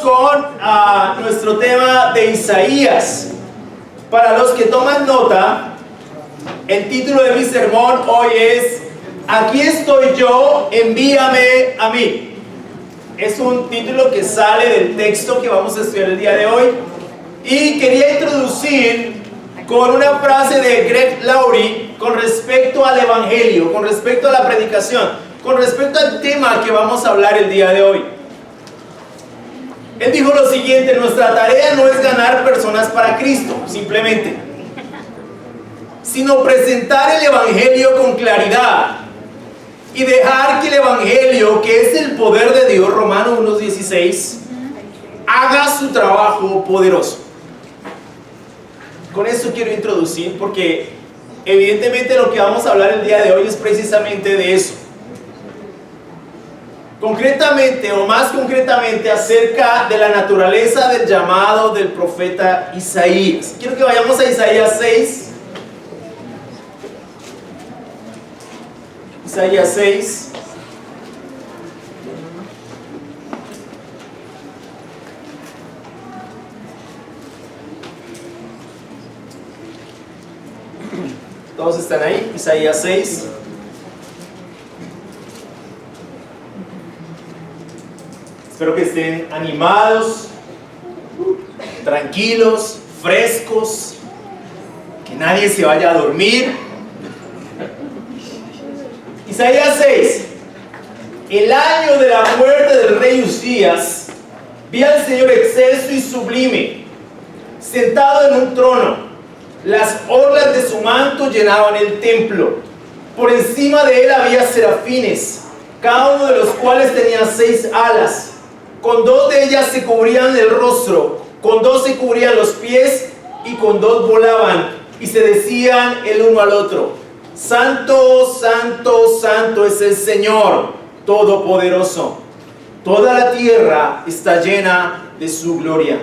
con nuestro tema de Isaías. Para los que toman nota, el título de mi sermón hoy es "Aquí estoy yo, envíame a mí". Es un título que sale del texto que vamos a estudiar el día de hoy. Y quería introducir con una frase de Greg Laurie con respecto al Evangelio, con respecto a la predicación, con respecto al tema que vamos a hablar el día de hoy. Él dijo lo siguiente: nuestra tarea no es ganar personas para Cristo, simplemente, sino presentar el Evangelio con claridad y dejar que el Evangelio, que es el poder de Dios, Romanos 1:16, haga su trabajo poderoso. Con eso quiero introducir, porque evidentemente lo que vamos a hablar el día de hoy es precisamente de eso. Concretamente, o más concretamente, acerca de la naturaleza del llamado del profeta Isaías. Quiero que vayamos a Isaías 6. Isaías 6. ¿Todos están ahí? Isaías 6. Espero que estén animados, tranquilos, frescos, que nadie se vaya a dormir. Isaías 6. El año de la muerte del rey Usías, vi al Señor excelso y sublime, sentado en un trono. Las orlas de su manto llenaban el templo. Por encima de él había serafines, cada uno de los cuales tenía 6 alas. Con 2 de ellas se cubrían el rostro, con 2 se cubrían los pies, y con 2 volaban, y se decían el uno al otro: Santo, santo, santo es el Señor Todopoderoso. Toda la tierra está llena de su gloria.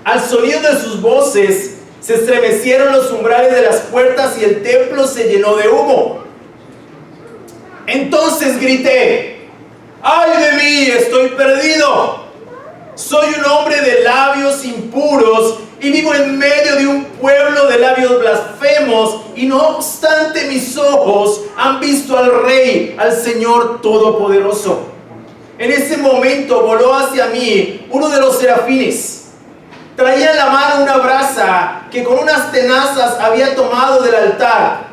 Al sonido de sus voces se estremecieron los umbrales de las puertas y el templo se llenó de humo. Entonces grité: ¡ay de mí! Estoy perdido. Soy un hombre de labios impuros y vivo en medio de un pueblo de labios blasfemos, y no obstante mis ojos han visto al Rey, al Señor Todopoderoso. En ese momento voló hacia mí uno de los serafines. Traía en la mano una brasa que con unas tenazas había tomado del altar.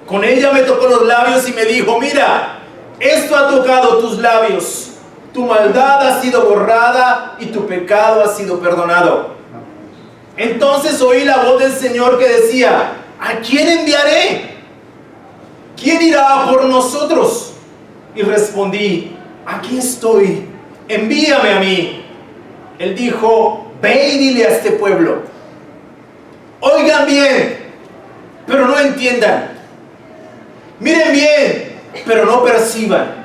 Con ella me tocó los labios y me dijo: mira, esto ha tocado tus labios. Tu maldad ha sido borrada y tu pecado ha sido perdonado. Entonces oí la voz del Señor que decía: ¿a quién enviaré? ¿Quién irá por nosotros? Y respondí: aquí estoy, envíame a mí. Él dijo: ve y dile a este pueblo: oigan bien, pero no entiendan. Miren bien, pero no perciban.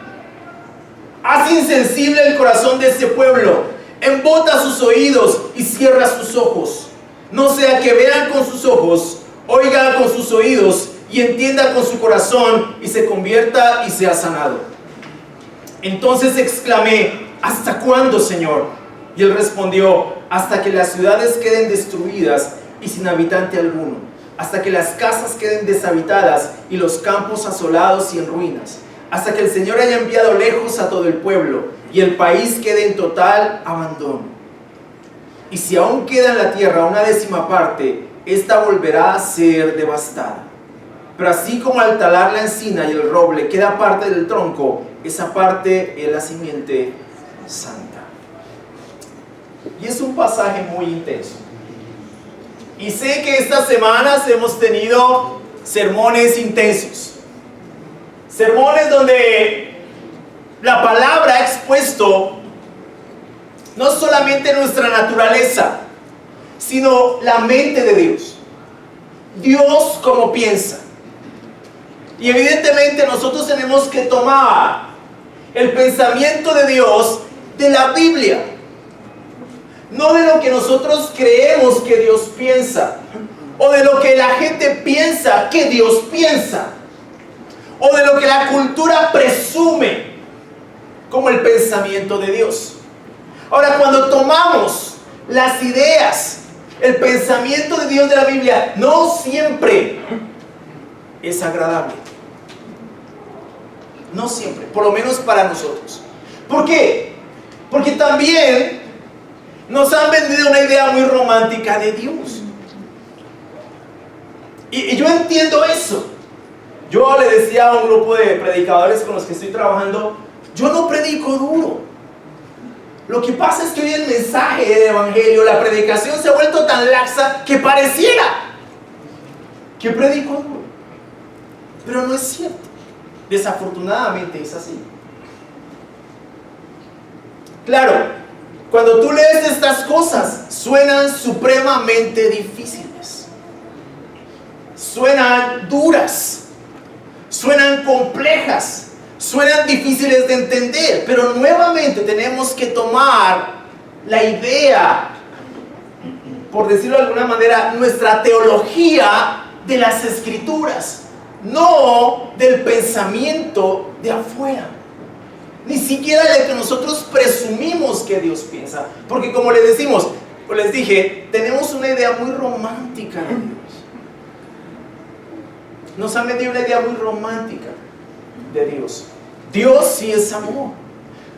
Haz insensible el corazón de este pueblo, embota sus oídos y cierra sus ojos. No sea que vean con sus ojos, oiga con sus oídos y entienda con su corazón y se convierta y sea sanado. Entonces exclamé: ¿hasta cuándo, Señor? Y él respondió: hasta que las ciudades queden destruidas y sin habitante alguno, hasta que las casas queden deshabitadas y los campos asolados y en ruinas, hasta que el Señor haya enviado lejos a todo el pueblo y el país quede en total abandono. Y si aún queda en la tierra una 10ª parte, esta volverá a ser devastada. Pero así como al talar la encina y el roble queda parte del tronco, esa parte es la simiente santa. Y es un pasaje muy intenso. Y sé que estas semanas hemos tenido sermones intensos. Sermones donde la palabra ha expuesto no solamente nuestra naturaleza, sino la mente de Dios. Dios como piensa. Y evidentemente nosotros tenemos que tomar el pensamiento de Dios de la Biblia, no de lo que nosotros creemos que Dios piensa, o de lo que la gente piensa que Dios piensa, o de lo que la cultura presume como el pensamiento de Dios. Ahora, cuando tomamos las ideas, el pensamiento de Dios de la Biblia, no siempre es agradable. No siempre, por lo menos para nosotros. ¿Por qué? Porque también nos han vendido una idea muy romántica de Dios. Y yo entiendo eso. Yo le decía a un grupo de predicadores con los que estoy trabajando, yo no predico duro. Lo que pasa es que hoy el mensaje del evangelio, la predicación se ha vuelto tan laxa que pareciera que predico duro. Pero no es cierto. Desafortunadamente es así. Claro, cuando tú lees estas cosas, suenan supremamente difíciles. Suenan duras. Suenan complejas. Suenan difíciles de entender. Pero nuevamente tenemos que tomar la idea, por decirlo de alguna manera, nuestra teología de las Escrituras, no del pensamiento de afuera. Ni siquiera de que nosotros presumimos que Dios piensa. Porque como les decimos, o les dije, tenemos una idea muy romántica de Dios. Nos han vendido una idea muy romántica de Dios. Dios sí es amor.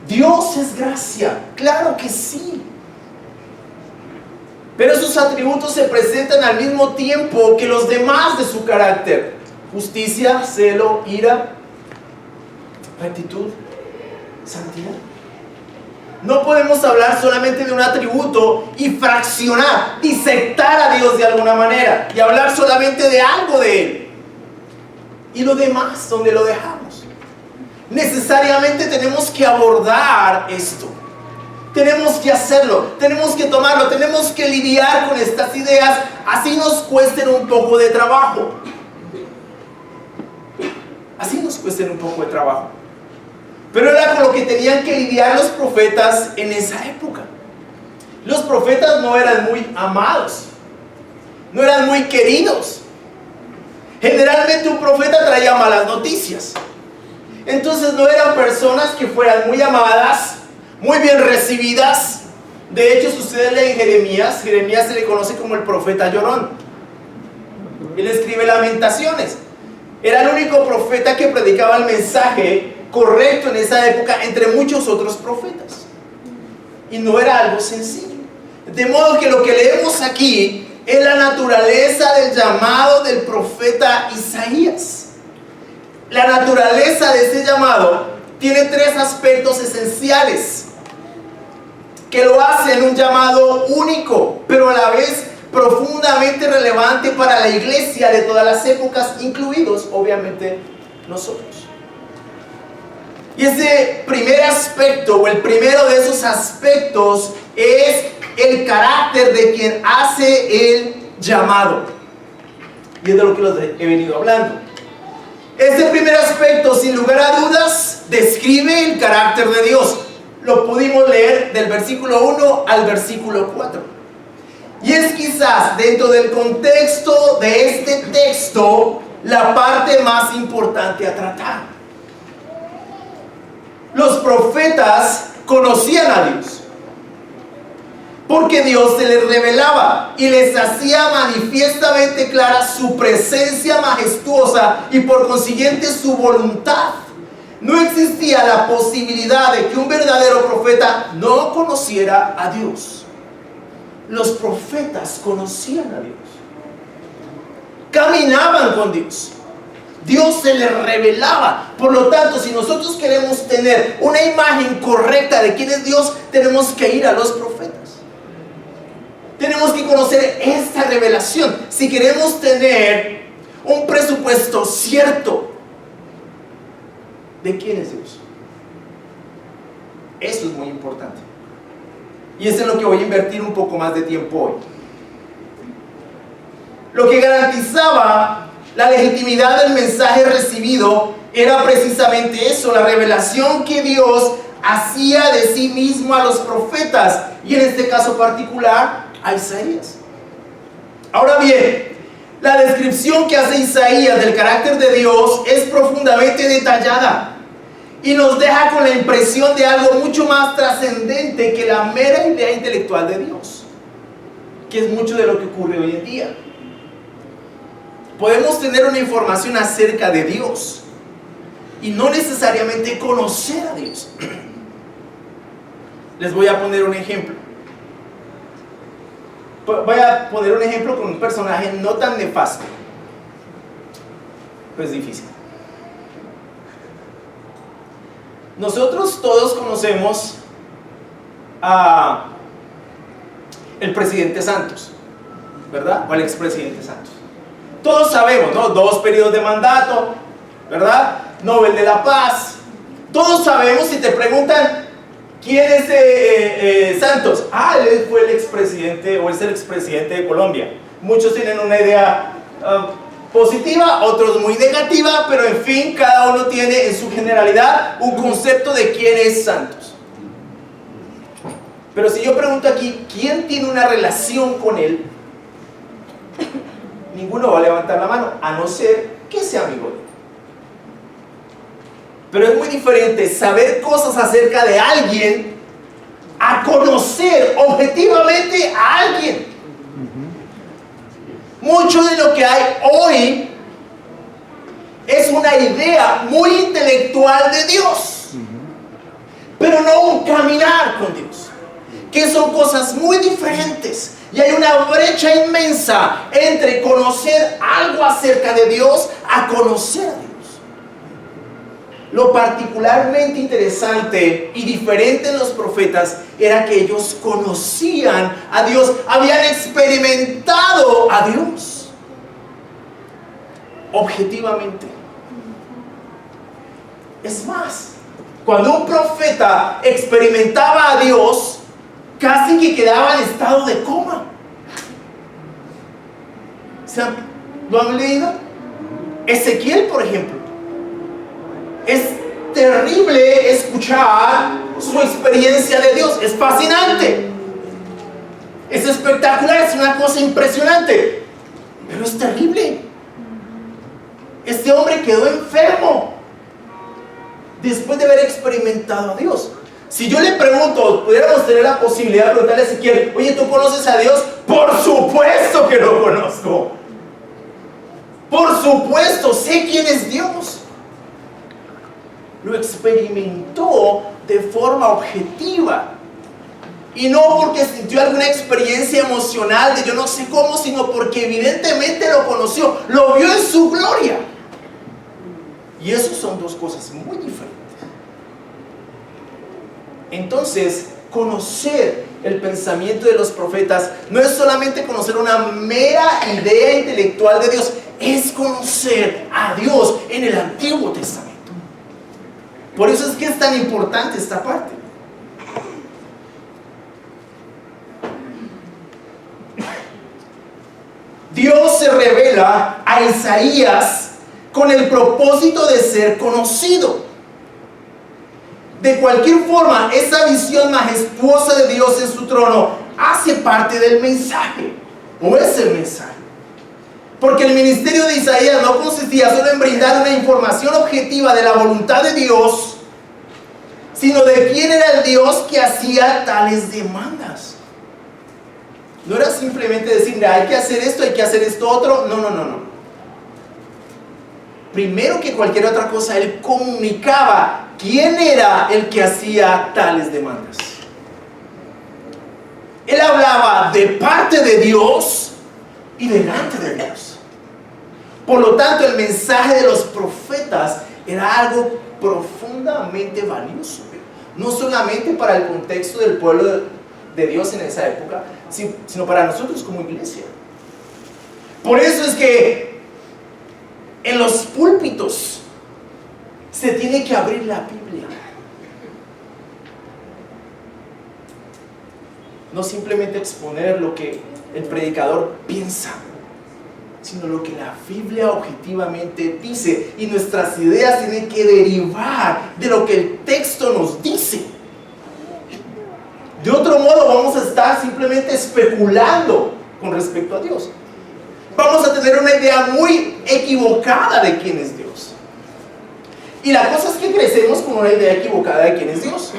Dios es gracia. Claro que sí. Pero sus atributos se presentan al mismo tiempo que los demás de su carácter: justicia, celo, ira, rectitud, santidad. No podemos hablar solamente de un atributo y fraccionar, disectar a Dios de alguna manera y hablar solamente de algo de Él. Y lo demás, ¿dónde lo dejamos? Necesariamente tenemos que abordar esto. Tenemos que hacerlo, tenemos que tomarlo, tenemos que lidiar con estas ideas, así nos cuesten un poco de trabajo. Así nos cuesten un poco de trabajo. Pero era con lo que tenían que lidiar los profetas en esa época. Los profetas no eran muy amados, no eran muy queridos. Generalmente un profeta traía malas noticias. Entonces no eran personas que fueran muy amadas, muy bien recibidas. De hecho, si ustedes leen Jeremías se le conoce como el profeta llorón. Él escribe Lamentaciones. Era el único profeta que predicaba el mensaje correcto en esa época entre muchos otros profetas. Y no era algo sencillo. De modo que lo que leemos aquí es la naturaleza del llamado del profeta Isaías. La naturaleza de ese llamado tiene tres aspectos esenciales que lo hacen un llamado único, pero a la vez profundamente relevante para la iglesia de todas las épocas, incluidos obviamente nosotros. Y ese primer aspecto, o el primero de esos aspectos, es el carácter de quien hace el llamado. Y es de lo que les he venido hablando. Este primer aspecto, sin lugar a dudas, describe el carácter de Dios. Lo pudimos leer del versículo 1 al versículo 4. Y es quizás dentro del contexto de este texto la parte más importante a tratar. Los profetas conocían a Dios, porque Dios se les revelaba y les hacía manifiestamente clara su presencia majestuosa y por consiguiente su voluntad. No existía la posibilidad de que un verdadero profeta no conociera a Dios. Los profetas conocían a Dios, caminaban con Dios, Dios se les revelaba. Por lo tanto, si nosotros queremos tener una imagen correcta de quién es Dios, tenemos que ir a los profetas. Tenemos que conocer esta revelación si queremos tener un presupuesto cierto de quién es Dios. Eso es muy importante. Y eso es en lo que voy a invertir un poco más de tiempo hoy. Lo que garantizaba la legitimidad del mensaje recibido era precisamente eso, la revelación que Dios hacía de sí mismo a los profetas, y en este caso particular a Isaías. Ahora bien, la descripción que hace Isaías del carácter de Dios es profundamente detallada. y nos deja con la impresión de algo mucho más trascendente que la mera idea intelectual de Dios, que es mucho de lo que ocurre hoy en día. Podemos tener una información acerca de Dios y no necesariamente conocer a Dios. Les voy a poner un ejemplo. Voy a poner un ejemplo con un personaje no tan nefasto. Pues difícil. Nosotros todos conocemos a el presidente Santos, ¿verdad? O al expresidente Santos. Todos sabemos, ¿no? 2 periodos de mandato, ¿verdad? Nobel de la Paz. Todos sabemos, si te preguntan ¿quién es Santos? Él fue el expresidente o es el expresidente de Colombia. Muchos tienen una idea positiva, otros muy negativa, pero en fin, cada uno tiene en su generalidad un concepto de quién es Santos. Pero si yo pregunto aquí, ¿quién tiene una relación con él? Ninguno va a levantar la mano, a no ser que sea amigo de él. Pero es muy diferente saber cosas acerca de alguien a conocer objetivamente a alguien. Mucho de lo que hay hoy es una idea muy intelectual de Dios, pero no un caminar con Dios, que son cosas muy diferentes. Y hay una brecha inmensa entre conocer algo acerca de Dios a conocer a Dios. Lo particularmente interesante y diferente en los profetas era que ellos conocían a Dios, habían experimentado a Dios objetivamente. Es más, cuando un profeta experimentaba a Dios, casi que quedaba en estado de coma. ¿Lo han leído? Ezequiel, por ejemplo. Es terrible escuchar su experiencia de Dios. Es fascinante. Es espectacular, es una cosa impresionante. Pero es terrible. Este hombre quedó enfermo después de haber experimentado a Dios. Si yo le pregunto, pudiéramos tener la posibilidad de preguntarle a Ezequiel, oye, ¿tú conoces a Dios? Por supuesto que lo conozco. Por supuesto, sé quién es Dios. Lo experimentó de forma objetiva. Y no porque sintió alguna experiencia emocional de yo no sé cómo, sino porque evidentemente lo conoció, lo vio en su gloria. Y eso son dos cosas muy diferentes. Entonces, conocer el pensamiento de los profetas no es solamente conocer una mera idea intelectual de Dios, es conocer a Dios en el Antiguo Testamento. Por eso es que es tan importante esta parte. Dios se revela a Isaías con el propósito de ser conocido. De cualquier forma, esa visión majestuosa de Dios en su trono hace parte del mensaje, o es el mensaje. Porque el ministerio de Isaías no consistía solo en brindar una información objetiva de la voluntad de Dios, sino de quién era el Dios que hacía tales demandas. No era simplemente decirle, hay que hacer esto otro. No. Primero que cualquier otra cosa, él comunicaba quién era el que hacía tales demandas. Él hablaba de parte de Dios y delante de Dios. Por lo tanto, el mensaje de los profetas era algo profundamente valioso. No solamente para el contexto del pueblo de Dios en esa época, sino para nosotros como iglesia. Por eso es que en los púlpitos se tiene que abrir la Biblia. No simplemente exponer lo que el predicador piensa, sino lo que la Biblia objetivamente dice. Y nuestras ideas tienen que derivar de lo que el texto nos dice. De otro modo vamos a estar simplemente especulando con respecto a Dios. Vamos a tener una idea muy equivocada de quién es Dios. Y la cosa es que crecemos con una idea equivocada de quién es Dios,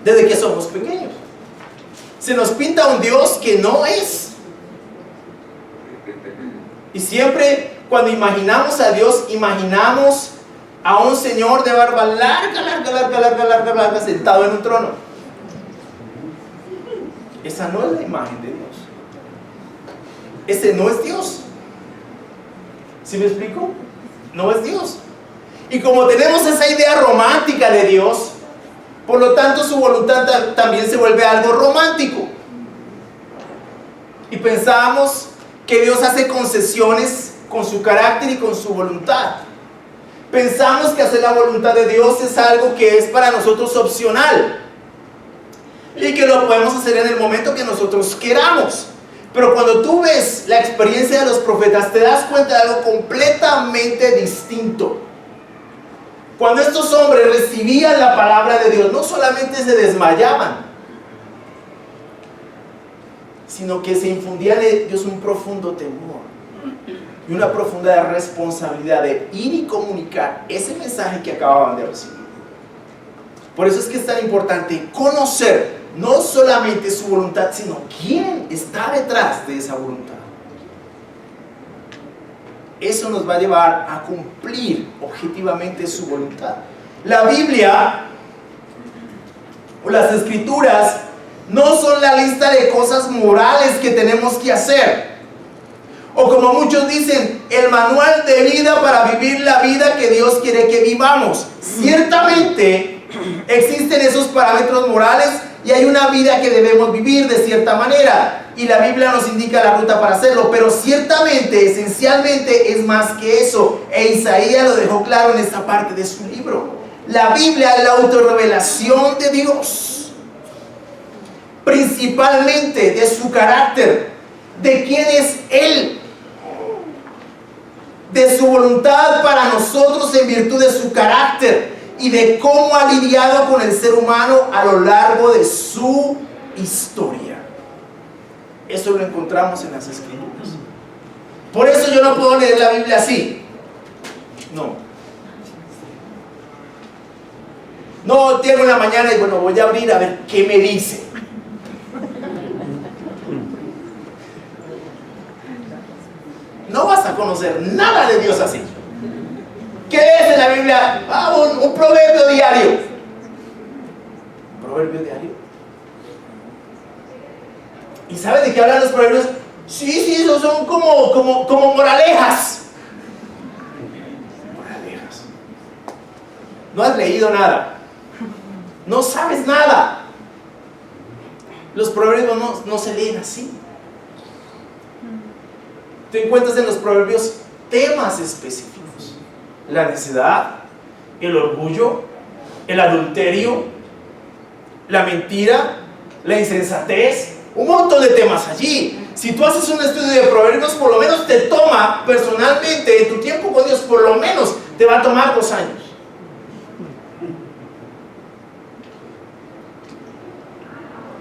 desde que somos pequeños. Se nos pinta un Dios que no es. Y siempre cuando imaginamos a Dios, imaginamos a un señor de barba larga, sentado en un trono. Esa no es la imagen de Dios. Ese no es Dios. ¿Sí me explico? No es Dios. Y como tenemos esa idea romántica de Dios, por lo tanto su voluntad también se vuelve algo romántico. Y pensamos que Dios hace concesiones con su carácter y con su voluntad. Pensamos que hacer la voluntad de Dios es algo que es para nosotros opcional y que lo podemos hacer en el momento que nosotros queramos. Pero cuando tú ves la experiencia de los profetas, te das cuenta de algo completamente distinto. Cuando estos hombres recibían la palabra de Dios, no solamente se desmayaban, sino que se infundía en ellos un profundo temor y una profunda responsabilidad de ir y comunicar ese mensaje que acababan de recibir. Por eso es que es tan importante conocer no solamente su voluntad, sino quién está detrás de esa voluntad. Eso nos va a llevar a cumplir objetivamente su voluntad. La Biblia o las Escrituras no son la lista de cosas morales que tenemos que hacer, o como muchos dicen, el manual de vida para vivir la vida que Dios quiere que vivamos. Ciertamente existen esos parámetros morales y hay una vida que debemos vivir de cierta manera, y la Biblia nos indica la ruta para hacerlo, pero ciertamente, esencialmente es más que eso, e Isaías lo dejó claro en esta parte de su libro. La Biblia es la autorrevelación de Dios, principalmente de su carácter, de quién es Él, de su voluntad para nosotros en virtud de su carácter y de cómo ha lidiado con el ser humano a lo largo de su historia. Eso lo encontramos en las Escrituras. Por eso yo no puedo leer la Biblia así. No, llego en la mañana y bueno, voy a abrir a ver qué me dice. No vas a conocer nada de Dios así. ¿Qué lees en la Biblia? Un proverbio diario. ¿Proverbio diario? ¿Y sabes de qué hablan los proverbios? Sí, esos son como moralejas. Moralejas. No has leído nada. No sabes nada. Los proverbios no se leen así. Tú encuentras en los proverbios temas específicos: la necedad, el orgullo, el adulterio, la mentira, la insensatez, un montón de temas allí. Si tú haces un estudio de proverbios, por lo menos te toma personalmente, en tu tiempo con Dios, por lo menos te va a tomar 2 años.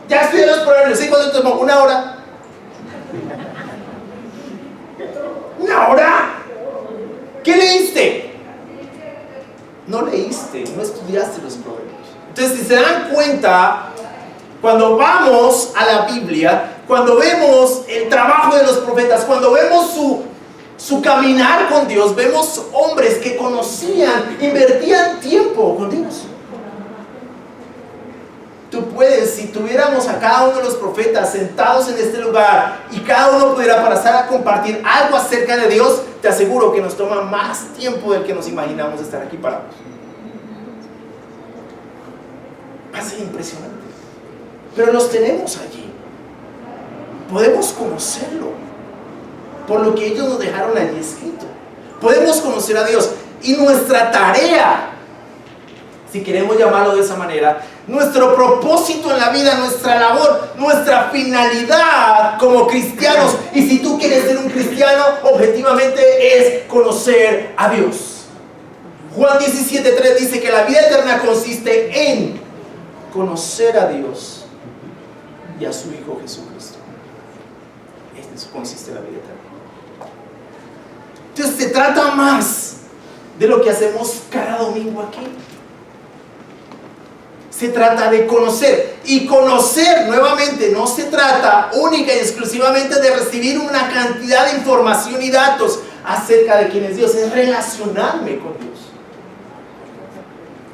Ya estudié los proverbios, ¿sí? ¿Cuánto te tomó? 1 hora. ¿1 hora? ¿Qué leíste? No leíste, no estudiaste los proverbios. Entonces, si se dan cuenta, cuando vamos a la Biblia, cuando vemos el trabajo de los profetas, cuando vemos su caminar con Dios, vemos hombres que conocían, invertían tiempo con Dios. Tú puedes, si tuviéramos a cada uno de los profetas sentados en este lugar y cada uno pudiera pasar a compartir algo acerca de Dios, te aseguro que nos toma más tiempo del que nos imaginamos estar aquí parados. Va a ser impresionante. Pero los tenemos allí. Podemos conocerlo por lo que ellos nos dejaron allí escrito. Podemos conocer a Dios. Y nuestra tarea, si queremos llamarlo de esa manera, nuestro propósito en la vida, nuestra labor, nuestra finalidad como cristianos, y si tú quieres ser un cristiano, objetivamente es conocer a Dios. Juan 17:3 dice que la vida eterna consiste en conocer a Dios y a su Hijo Jesucristo. En eso consiste la vida eterna. Entonces se trata más de lo que hacemos cada domingo aquí. Se trata de conocer. Y conocer, nuevamente, no se trata única y exclusivamente de recibir una cantidad de información y datos acerca de quién es Dios. Es relacionarme con Dios.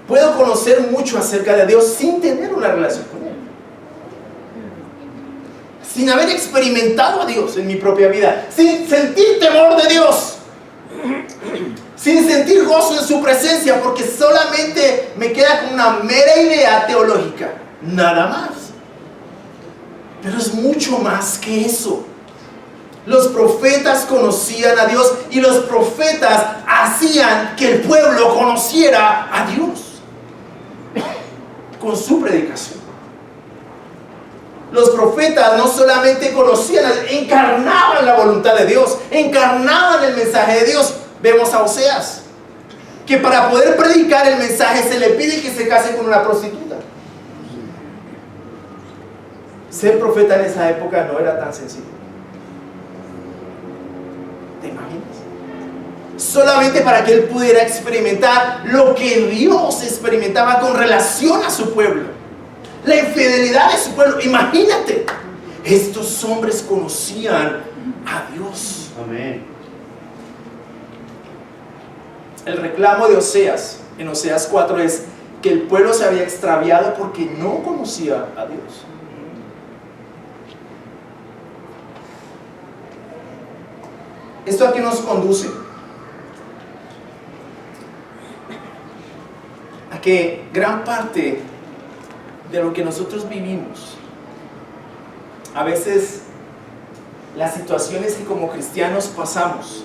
Puedo conocer mucho acerca de Dios sin tener una relación con Él, sin haber experimentado a Dios en mi propia vida, sin sentir temor de Dios, sin sentir gozo en su presencia, porque solamente me queda con una mera idea teológica, nada más. Pero es mucho más que eso. Los profetas conocían a Dios y los profetas hacían que el pueblo conociera a Dios con su predicación. Los profetas no solamente conocían, encarnaban la voluntad de Dios, encarnaban el mensaje de Dios. Vemos a Oseas, que para poder predicar el mensaje se le pide que se case con una prostituta. Ser profeta en esa época no era tan sencillo. ¿Te imaginas? Solamente para que él pudiera experimentar lo que Dios experimentaba con relación a su pueblo, la infidelidad de su pueblo. Imagínate, estos hombres conocían a Dios. Amén. El reclamo de Oseas en Oseas 4 es que el pueblo se había extraviado porque no conocía a Dios. ¿Esto a qué nos conduce? A que gran parte de lo que nosotros vivimos, a veces las situaciones que como cristianos pasamos,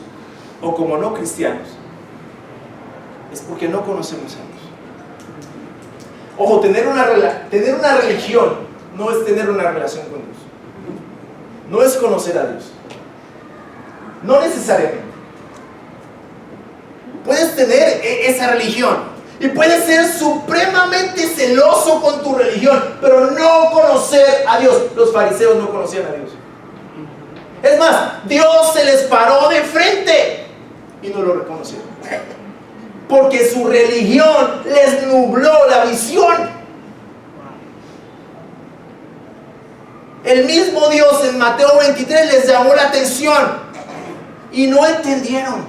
o como no cristianos, es porque no conocemos a Dios. Ojo, tener una religión no es tener una relación con Dios. No es conocer a Dios. No necesariamente. Puedes tener esa religión y puedes ser supremamente celoso con tu religión, pero no conocer a Dios. Los fariseos no conocían a Dios. Es más, Dios se les paró de frente y no lo reconocieron, porque su religión les nubló la visión. El mismo Dios en Mateo 23 les llamó la atención y no entendieron,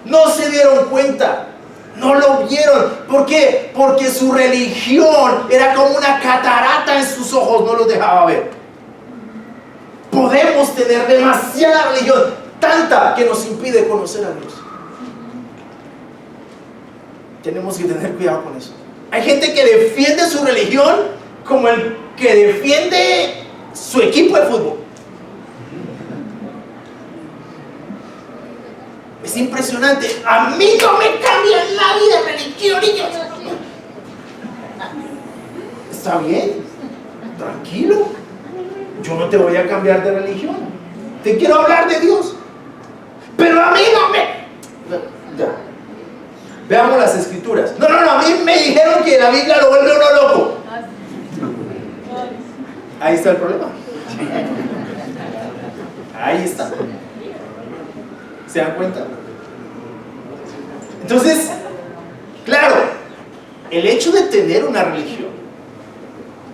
no se dieron cuenta, no lo vieron. ¿Por qué? Porque su religión era como una catarata en sus ojos, no los dejaba ver. Podemos tener demasiada religión, tanta que nos impide conocer a Dios. Tenemos que tener cuidado con eso. Hay gente que defiende su religión como el que defiende su equipo de fútbol. Es impresionante. A mí no me cambia nadie de religión y yo... Está bien, tranquilo. Yo no te voy a cambiar de religión. Te quiero hablar de Dios. Pero a mí no me... Ya. Veamos las escrituras. No, a mí me dijeron que la Biblia lo vuelve uno loco. Ahí está el problema. Ahí está. ¿Se dan cuenta? Entonces, claro, el hecho de tener una religión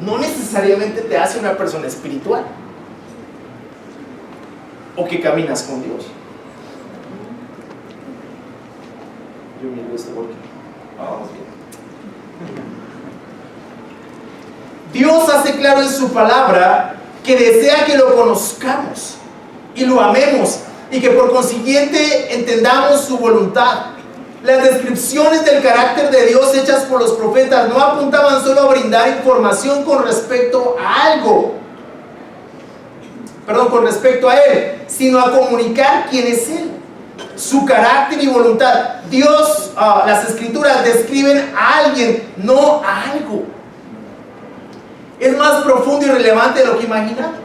no necesariamente te hace una persona espiritual o que caminas con Dios. Yo miro esto porque vamos bien. Dios hace claro en su palabra que desea que lo conozcamos y lo amemos y que por consiguiente entendamos su voluntad. Las descripciones del carácter de Dios hechas por los profetas no apuntaban solo a brindar información con respecto a algo, con respecto a Él, sino a comunicar quién es Él, su carácter y voluntad. Dios, las escrituras describen a alguien, no a algo. Es más profundo y relevante de lo que imaginamos.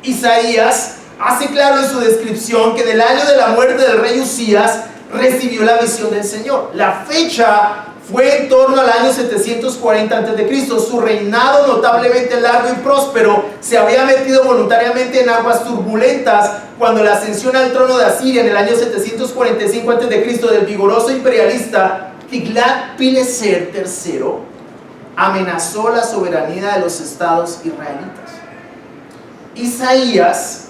Isaías hace claro en su descripción que en el año de la muerte del rey Usías recibió la visión del Señor. La fecha Fue en torno al año 740 a.C. Su reinado, notablemente largo y próspero, se había metido voluntariamente en aguas turbulentas cuando la ascensión al trono de Asiria en el año 745 a.C. del vigoroso imperialista Tiglat-Pileser III amenazó la soberanía de los estados israelitas. Isaías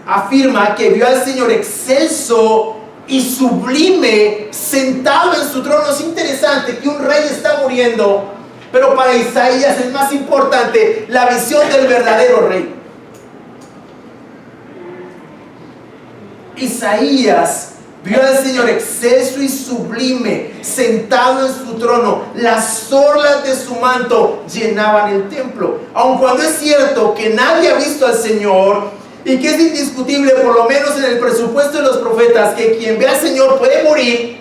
afirma que vio al Señor excelso y sublime sentado en su trono. Es interesante que un rey está muriendo, pero para Isaías es más importante la visión del verdadero rey. Isaías vio al Señor excelso y sublime sentado en su trono. Las orlas de su manto llenaban el templo. Aun cuando es cierto que nadie ha visto al Señor, y que es indiscutible, por lo menos en el presupuesto de los profetas, que quien ve al Señor puede morir,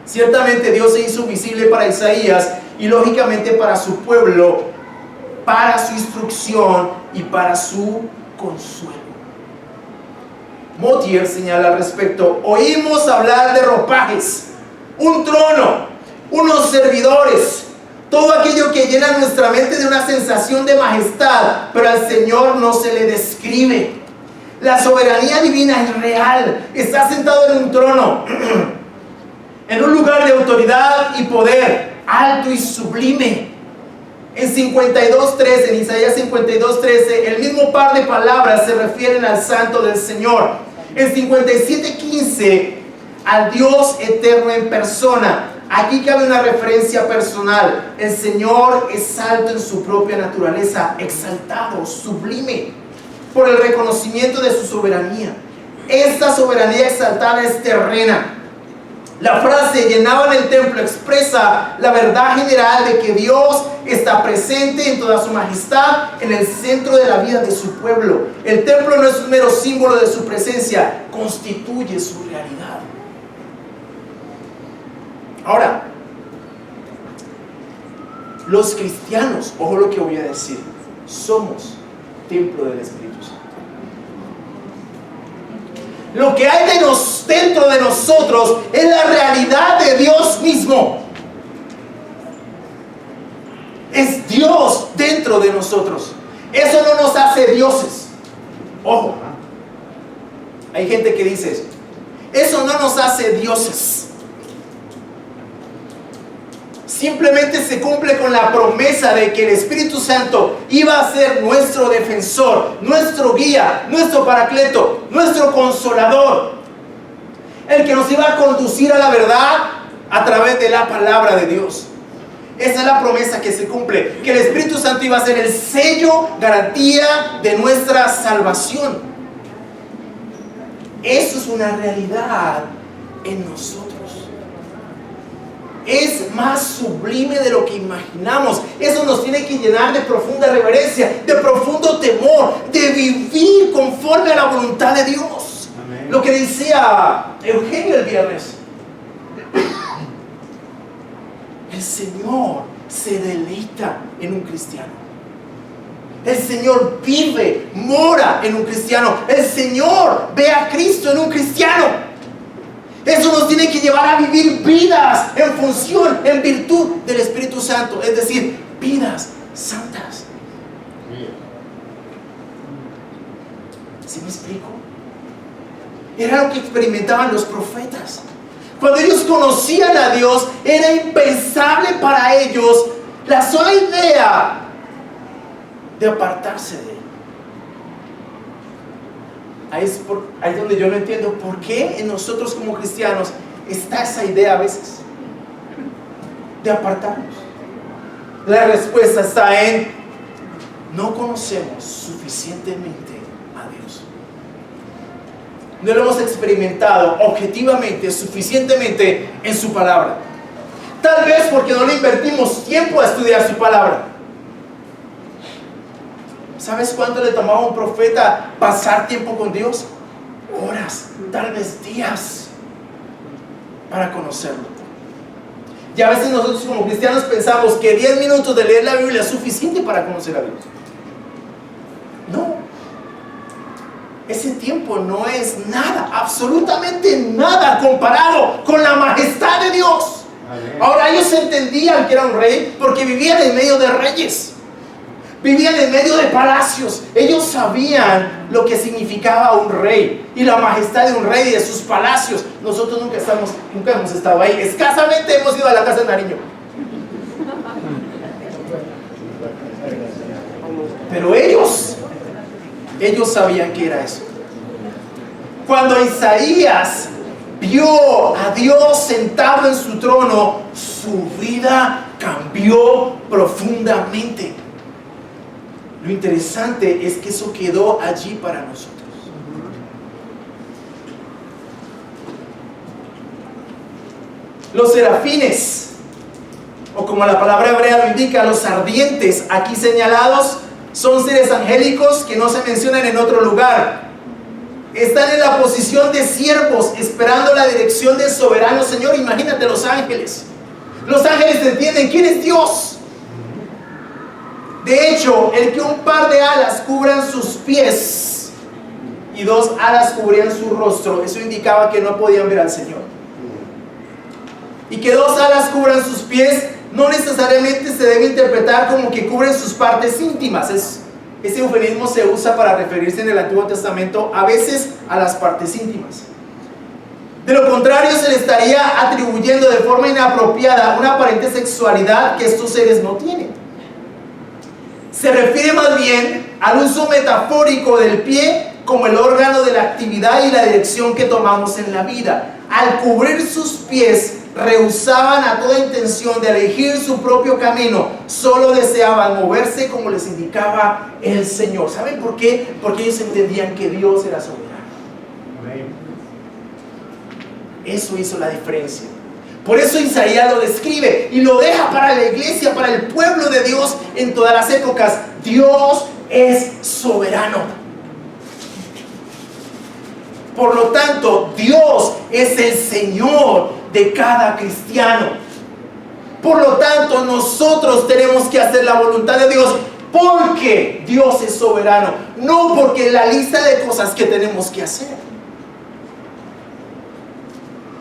ciertamente Dios se hizo visible para Isaías y lógicamente para su pueblo, para su instrucción y para su consuelo. Motier señala al respecto: oímos hablar de ropajes, un trono, unos servidores, todo aquello que llena nuestra mente de una sensación de majestad, pero al Señor no se le describe. La soberanía divina es real, está sentado en un trono, en un lugar de autoridad y poder, alto y sublime. En 52:13, en Isaías 52:13, el mismo par de palabras se refieren al Santo del Señor. En 57:15, al Dios eterno en persona. Aquí cabe una referencia personal. El Señor es alto en su propia naturaleza, exaltado, sublime, por el reconocimiento de su soberanía. Esta soberanía exaltada es terrena. La frase "llenaban el templo" expresa la verdad general de que Dios está presente en toda su majestad en el centro de la vida de su pueblo. El templo no es un mero símbolo de su presencia, constituye su realidad. Ahora, los cristianos, ojo lo que voy a decir, somos templo del Espíritu Santo. Lo que hay dentro de nosotros es la realidad de Dios mismo. Es Dios dentro de nosotros. Eso no nos hace dioses. Ojo, hay gente que dice eso no nos hace dioses. Simplemente se cumple con la promesa de que el Espíritu Santo iba a ser nuestro defensor, nuestro guía, nuestro paracleto, nuestro consolador, el que nos iba a conducir a la verdad a través de la palabra de Dios. Esa es la promesa que se cumple, que el Espíritu Santo iba a ser el sello, garantía de nuestra salvación. Eso es una realidad en nosotros. Es más sublime de lo que imaginamos. Eso nos tiene que llenar de profunda reverencia, de profundo temor, de vivir conforme a la voluntad de Dios. Amén. Lo que decía Eugenio el viernes: el Señor se deleita en un cristiano. El Señor vive, mora en un cristiano. El Señor ve a Cristo en un cristiano. Eso nos tiene que llevar a vivir vidas en función, en virtud del Espíritu Santo. Es decir, vidas santas. ¿Sí me explico? Era lo que experimentaban los profetas. Cuando ellos conocían a Dios, era impensable para ellos la sola idea de apartarse de Él. Ahí es donde yo no entiendo por qué en nosotros como cristianos está esa idea a veces de apartarnos. La respuesta está en: no conocemos suficientemente a Dios. No lo hemos experimentado objetivamente, suficientemente en su palabra. Tal vez porque no le invertimos tiempo a estudiar su palabra. ¿Sabes cuánto le tomaba a un profeta pasar tiempo con Dios? Horas, tal vez días, para conocerlo. Y a veces nosotros como cristianos pensamos que 10 minutos de leer la Biblia es suficiente para conocer a Dios. No. Ese tiempo no es nada, absolutamente nada comparado con la majestad de Dios. Ahora ellos entendían que era un rey porque vivían en medio de reyes, vivían en medio de palacios. Ellos sabían lo que significaba un rey y la majestad de un rey y de sus palacios. Nosotros nunca hemos estado ahí. Escasamente hemos ido a la casa de Nariño. Pero ellos sabían que era eso. Cuando Isaías vio a Dios sentado en su trono, su vida cambió profundamente. Lo interesante es que eso quedó allí para nosotros. Los serafines, o como la palabra hebrea lo indica, los ardientes aquí señalados, son seres angélicos que no se mencionan en otro lugar. Están en la posición de siervos, esperando la dirección del soberano Señor. Imagínate los ángeles. Los ángeles entienden quién es Dios. De hecho, el que un par de alas cubran sus pies y 2 alas cubrían su rostro, eso indicaba que no podían ver al Señor. Y que 2 alas cubran sus pies no necesariamente se debe interpretar como que cubren sus partes íntimas. Ese eufemismo se usa para referirse en el Antiguo Testamento a veces a las partes íntimas. De lo contrario, se le estaría atribuyendo de forma inapropiada una aparente sexualidad que estos seres no tienen. Se refiere más bien al uso metafórico del pie como el órgano de la actividad y la dirección que tomamos en la vida. Al cubrir sus pies, rehusaban a toda intención de elegir su propio camino, solo deseaban moverse como les indicaba el Señor. ¿Saben por qué? Porque ellos entendían que Dios era soberano. Eso hizo la diferencia. Por eso Isaías lo describe y lo deja para la iglesia, para el pueblo de Dios en todas las épocas. Dios es soberano. Por lo tanto, Dios es el Señor de cada cristiano. Por lo tanto, nosotros tenemos que hacer la voluntad de Dios porque Dios es soberano, no porque la lista de cosas que tenemos que hacer.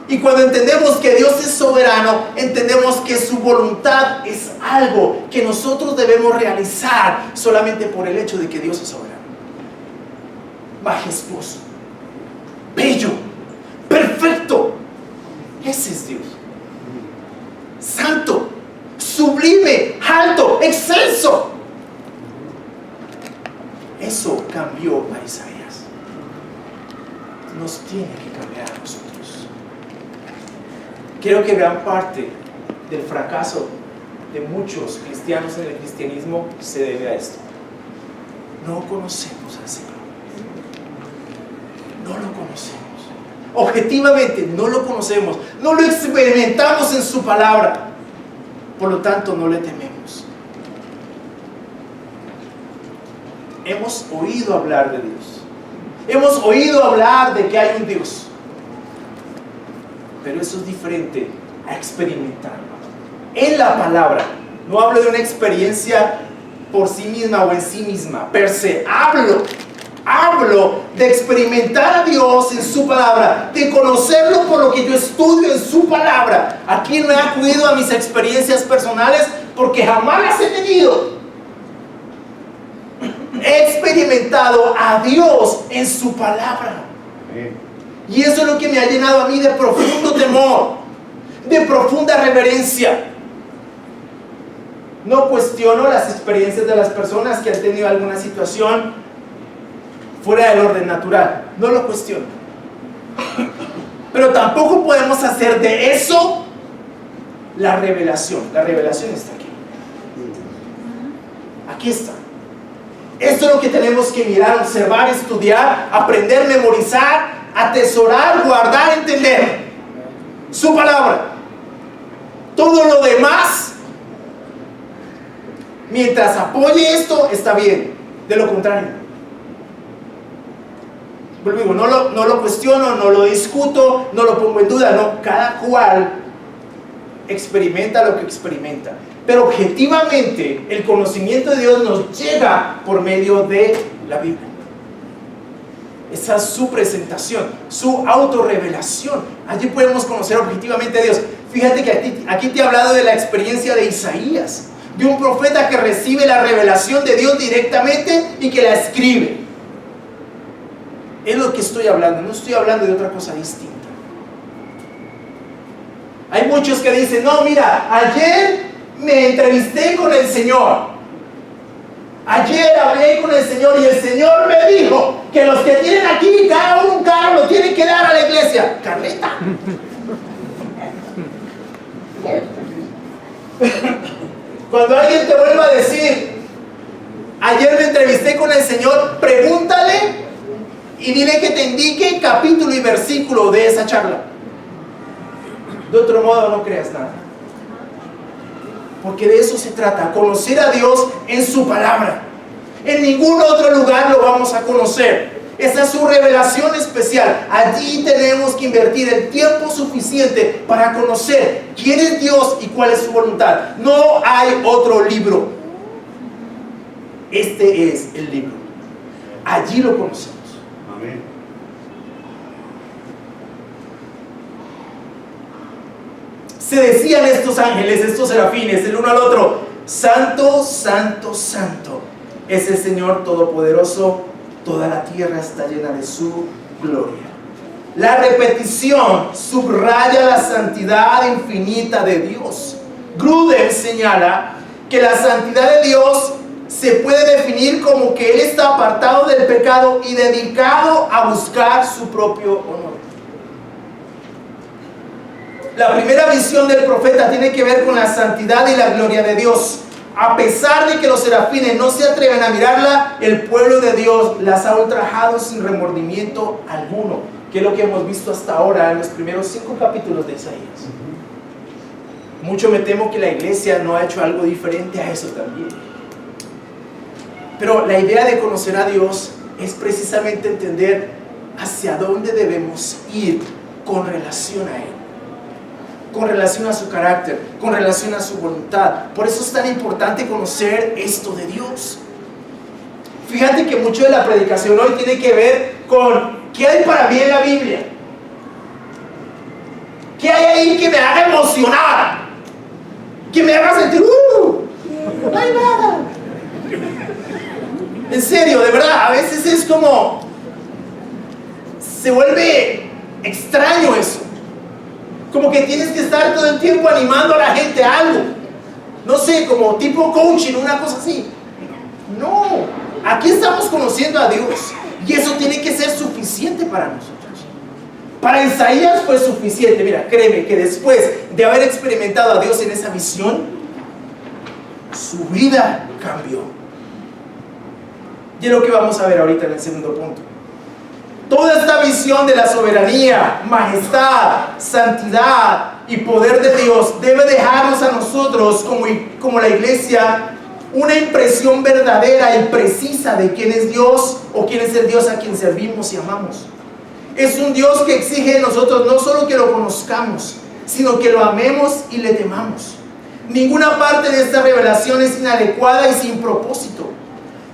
Y cuando entendemos que Dios es soberano, entendemos que su voluntad es algo que nosotros debemos realizar solamente por el hecho de que Dios es soberano. Majestuoso, bello, perfecto. Ese es Dios. Santo, sublime, alto, excelso. Eso cambió a Isaías. Nos tiene que cambiar a nosotros. Creo que gran parte del fracaso de muchos cristianos en el cristianismo se debe a esto. No conocemos al Señor. No lo conocemos. Objetivamente no lo conocemos. No lo experimentamos en su palabra. Por lo tanto, no le tememos. Hemos oído hablar de Dios. Hemos oído hablar de que hay un Dios. Pero eso es diferente a experimentarlo en la palabra. No hablo de una experiencia por sí misma o en sí misma, per se. Hablo de experimentar a Dios en su palabra, de conocerlo por lo que yo estudio en su palabra. Aquí no he acudido a mis experiencias personales porque jamás las he tenido. He experimentado a Dios en su palabra. Y eso es lo que me ha llenado a mí de profundo temor, de profunda reverencia. No cuestiono las experiencias de las personas que han tenido alguna situación fuera del orden natural. No lo cuestiono. Pero tampoco podemos hacer de eso la revelación. La revelación está aquí. Aquí está. Esto es lo que tenemos que mirar, observar, estudiar, aprender, memorizar, atesorar, guardar, entender. Su palabra. Todo lo demás, mientras apoye esto, está bien. De lo contrario, digo, no lo cuestiono, no lo discuto, no lo pongo en duda. No, cada cual experimenta lo que experimenta. Pero objetivamente, el conocimiento de Dios nos llega por medio de la Biblia. Esa es su presentación, su autorrevelación. Allí podemos conocer objetivamente a Dios. Fíjate que aquí te he hablado de la experiencia de Isaías, de un profeta que recibe la revelación de Dios directamente y que la escribe. Es lo que estoy hablando, no estoy hablando de otra cosa distinta. Hay muchos que dicen, no, mira, ayer me entrevisté con el Señor. Ayer hablé con el Señor y el Señor me dijo que los que tienen aquí, cada uno un carro, lo tienen que dar a la iglesia. Carleta. Cuando alguien te vuelva a decir, ayer me entrevisté con el Señor, pregúntale y dile que te indique capítulo y versículo de esa charla. De otro modo no creas nada. Porque de eso se trata, conocer a Dios en su palabra. En ningún otro lugar lo vamos a conocer. Esa es su revelación especial. Allí tenemos que invertir el tiempo suficiente para conocer quién es Dios y cuál es su voluntad. No hay otro libro. Este es el libro. Allí lo conocemos. Amén. Se decían estos ángeles, estos serafines, el uno al otro: Santo, Santo, Santo es el Señor Todopoderoso, toda la tierra está llena de su gloria. La repetición subraya la santidad infinita de Dios. Grudem señala que la santidad de Dios se puede definir como que Él está apartado del pecado y dedicado a buscar su propio honor. La primera visión del profeta tiene que ver con la santidad y la gloria de Dios. A pesar de que los serafines no se atreven a mirarla, el pueblo de Dios las ha ultrajado sin remordimiento alguno, que es lo que hemos visto hasta ahora en los primeros 5 capítulos de Isaías. Mucho me temo que la iglesia no ha hecho algo diferente a eso también. Pero la idea de conocer a Dios es precisamente entender hacia dónde debemos ir con relación a Él, con relación a su carácter, con relación a su voluntad. Por eso es tan importante conocer esto de Dios. Fíjate que mucho de la predicación hoy tiene que ver con ¿qué hay para mí en la Biblia? ¿Qué hay ahí que me haga emocionar? Que me haga sentir no hay nada. En serio, de verdad, a veces es como se vuelve extraño eso. Como que tienes que estar todo el tiempo animando a la gente a algo. No sé, como tipo coaching, una cosa así. No, aquí estamos conociendo a Dios. Y eso tiene que ser suficiente para nosotros. Para Isaías fue suficiente. Mira, créeme que después de haber experimentado a Dios en esa visión, su vida cambió. Y es lo que vamos a ver ahorita en el segundo punto. Toda esta visión de la soberanía, majestad, santidad y poder de Dios debe dejarnos a nosotros como la iglesia una impresión verdadera y precisa de quién es Dios o quién es el Dios a quien servimos y amamos. Es un Dios que exige de nosotros no solo que lo conozcamos, sino que lo amemos y le temamos. Ninguna parte de esta revelación es inadecuada y sin propósito.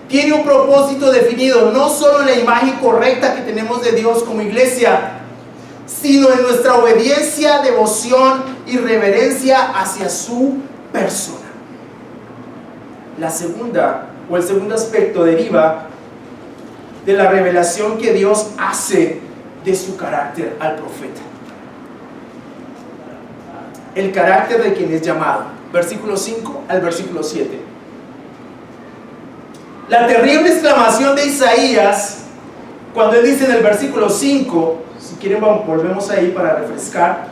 Tiene un propósito definido, no solo en la imagen correcta que tenemos de Dios como iglesia, sino en nuestra obediencia, devoción y reverencia hacia su persona. La segunda, o el segundo aspecto, deriva de la revelación que Dios hace de su carácter al profeta. El carácter de quien es llamado. Versículo 5 al versículo 7. La terrible exclamación de Isaías, cuando él dice en el versículo 5, si quieren volvemos ahí para refrescar.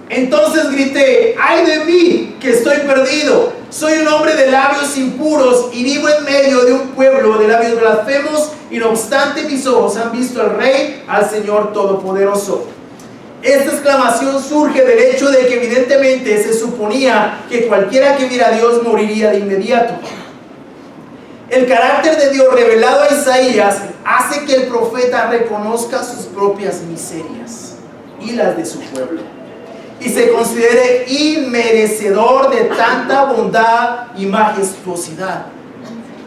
Entonces grité: ¡ay de mí, que estoy perdido! Soy un hombre de labios impuros y vivo en medio de un pueblo de labios blasfemos, y no obstante mis ojos han visto al Rey, al Señor Todopoderoso. Esta exclamación surge del hecho de que evidentemente se suponía que cualquiera que viera a Dios moriría de inmediato. El carácter de Dios revelado a Isaías hace que el profeta reconozca sus propias miserias y las de su pueblo, y se considere inmerecedor de tanta bondad y majestuosidad.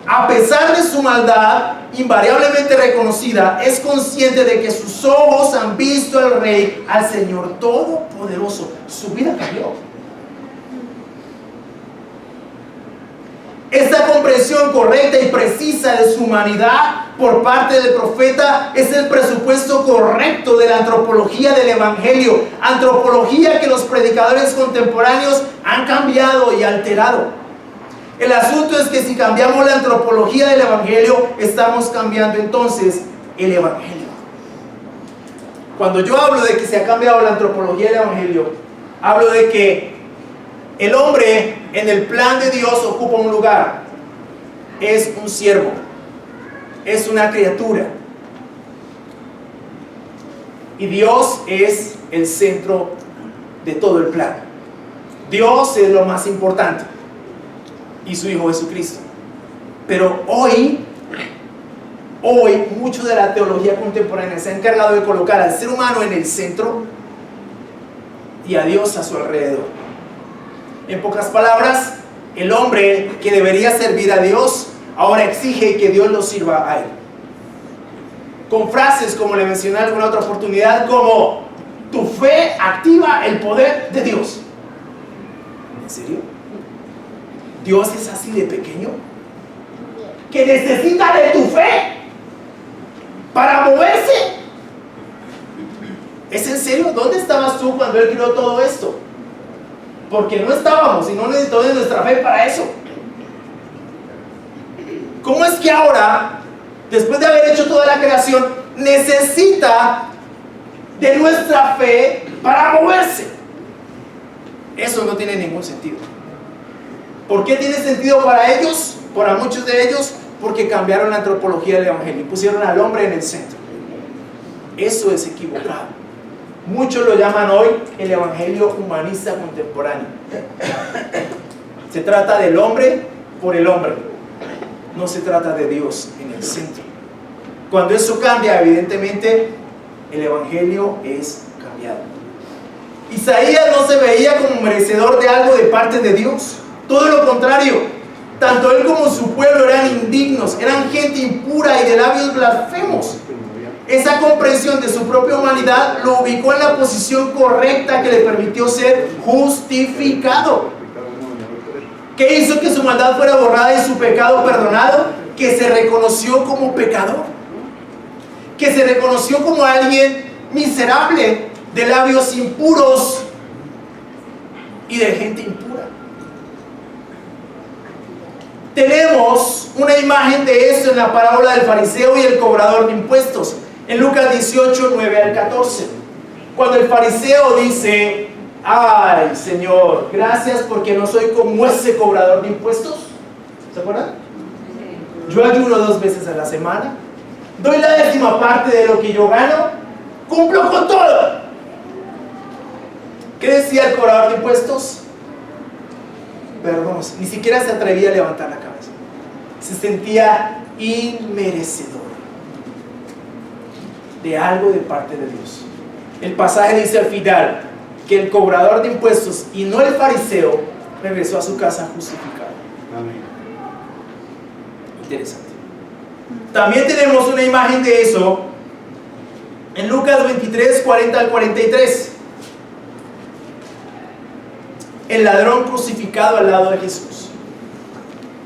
a pesar de su maldad invariablemente reconocida, es consciente de que sus ojos han visto al Rey, al Señor Todopoderoso. Su vida cambió. Esta comprensión correcta y precisa de su humanidad por parte del profeta es el presupuesto correcto de la antropología del Evangelio, antropología que los predicadores contemporáneos han cambiado y alterado. El asunto es que si cambiamos la antropología del Evangelio, estamos cambiando entonces el Evangelio. Cuando yo hablo de que se ha cambiado la antropología del Evangelio, hablo de que el hombre en el plan de Dios ocupa un lugar. Es un siervo, es una criatura, y Dios es el centro de todo el plan. Dios es lo más importante y su Hijo Jesucristo. Pero hoy mucho de la teología contemporánea se ha encargado de colocar al ser humano en el centro y a Dios a su alrededor. En pocas palabras, el hombre que debería servir a Dios ahora exige que Dios lo sirva a él. Con frases como le mencioné en alguna otra oportunidad, como tu fe activa el poder de Dios. ¿En serio? ¿Dios es así de pequeño? ¿Que necesita de tu fe para moverse? ¿Es en serio? ¿Dónde estabas tú cuando Él creó todo esto? Porque no estábamos y no necesitamos de nuestra fe para eso. ¿Cómo es que ahora, después de haber hecho toda la creación, necesita de nuestra fe para moverse? Eso no tiene ningún sentido. ¿Por qué tiene sentido para ellos? Para muchos de ellos, porque cambiaron la antropología del Evangelio y pusieron al hombre en el centro. Eso es equivocado. Muchos lo llaman hoy el Evangelio humanista contemporáneo. Se trata del hombre por el hombre. No se trata de Dios en el centro. Cuando eso cambia, evidentemente, el Evangelio es cambiado. Isaías no se veía como merecedor de algo de parte de Dios. Todo lo contrario. Tanto él como su pueblo eran indignos, eran gente impura y de labios blasfemos. Esa comprensión de su propia humanidad lo ubicó en la posición correcta que le permitió ser justificado. ¿Qué hizo que su maldad fuera borrada y su pecado perdonado? Que se reconoció como pecador, que se reconoció como alguien miserable, de labios impuros y de gente impura. Tenemos una imagen de eso en la parábola del fariseo y el cobrador de impuestos. En Lucas 18, 9 al 14, cuando el fariseo dice: ay, Señor, gracias porque no soy como ese cobrador de impuestos. ¿Se acuerdan? Yo ayuno 2 veces a la semana, doy la 10ª parte de lo que yo gano, cumplo con todo. ¿Qué decía el cobrador de impuestos? Perdón, ni siquiera se atrevía a levantar la cabeza. Se sentía inmerecedor de algo de parte de Dios. El pasaje dice al final que el cobrador de impuestos y no el fariseo regresó a su casa justificado. Amén. Interesante. También tenemos una imagen de eso en Lucas 23, 40 al 43. El ladrón crucificado al lado de Jesús.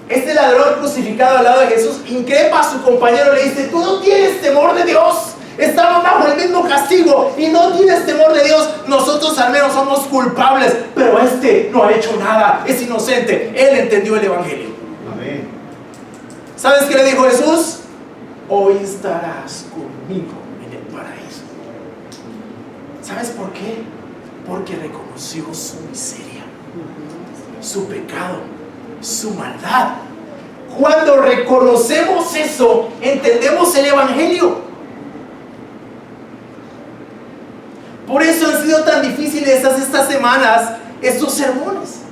Este ladrón crucificado al lado de Jesús increpa a su compañero, le dice: tú no tienes temor de Dios, estamos bajo el mismo castigo y no tienes temor de Dios. Nosotros al menos somos culpables, pero este no ha hecho nada, es inocente. Él entendió el Evangelio. Amén. ¿Sabes qué le dijo Jesús? Hoy estarás conmigo en el paraíso. ¿Sabes por qué? Porque reconoció su miseria, su pecado, su maldad. Cuando reconocemos eso, entendemos el Evangelio. Por eso han sido tan difíciles estas semanas estos sermones.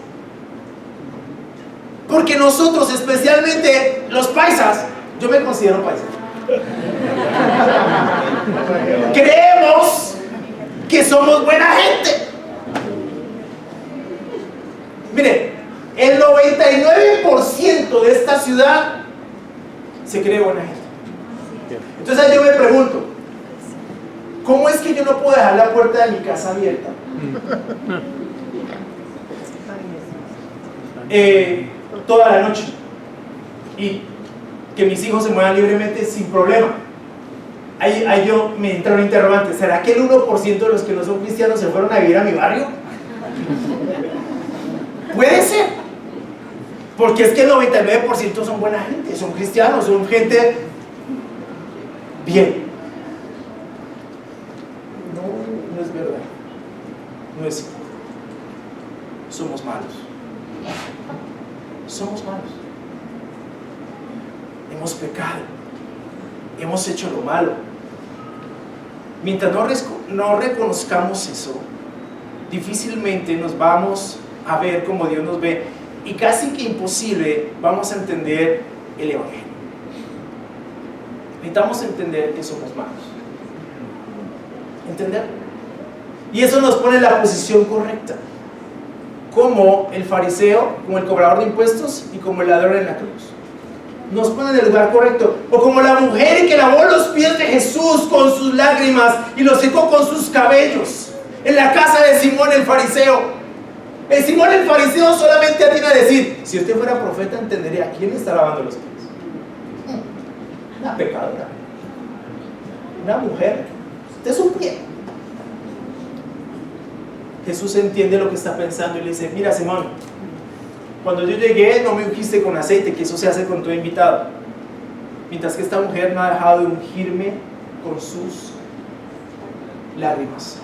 Porque nosotros, especialmente los paisas, yo me considero paisa, creemos que somos buena gente. Mire, el 99% de esta ciudad se cree buena gente. Entonces yo me pregunto, ¿cómo es que yo no puedo dejar la puerta de mi casa abierta? Toda la noche, y que mis hijos se muevan libremente sin problema. Ahí yo me entra un interrogante: ¿será que el 1% de los que no son cristianos se fueron a vivir a mi barrio? Puede ser, porque es que el 99% son buena gente, son cristianos, son gente bien. No es verdad, no es cierto. Somos malos. Somos malos. Hemos pecado. Hemos hecho lo malo. Mientras no reconozcamos eso, difícilmente nos vamos a ver como Dios nos ve, y casi que imposible vamos a entender el Evangelio. Necesitamos entender que somos malos. ¿Entender? Y eso nos pone en la posición correcta, como el fariseo, como el cobrador de impuestos y como el ladrón en la cruz. Nos pone en el lugar correcto. O como la mujer que lavó los pies de Jesús con sus lágrimas y los secó con sus cabellos en la casa de Simón el fariseo. El Simón el fariseo solamente atina a decir: si usted fuera profeta entendería quién está lavando los pies. Una pecadora, una mujer de su pie. Jesús entiende lo que está pensando y le dice: mira, Simón, cuando yo llegué no me ungiste con aceite, que eso se hace con todo invitado, mientras que esta mujer no ha dejado de ungirme con sus lágrimas.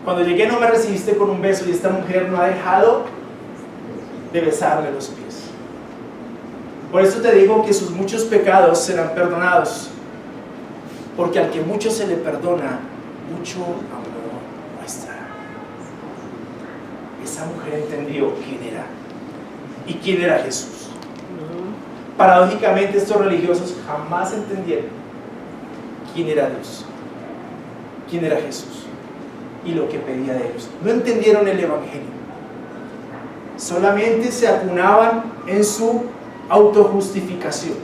Cuando llegué no me recibiste con un beso, y esta mujer no ha dejado de besarme los pies. Por eso te digo que sus muchos pecados serán perdonados, porque al que mucho se le perdona, mucho amor muestra. Esa mujer entendió quién era y quién era Jesús. Paradójicamente, estos religiosos jamás entendieron quién era Dios, quién era Jesús y lo que pedía de ellos. No entendieron el Evangelio. Solamente se acunaban en su autojustificación,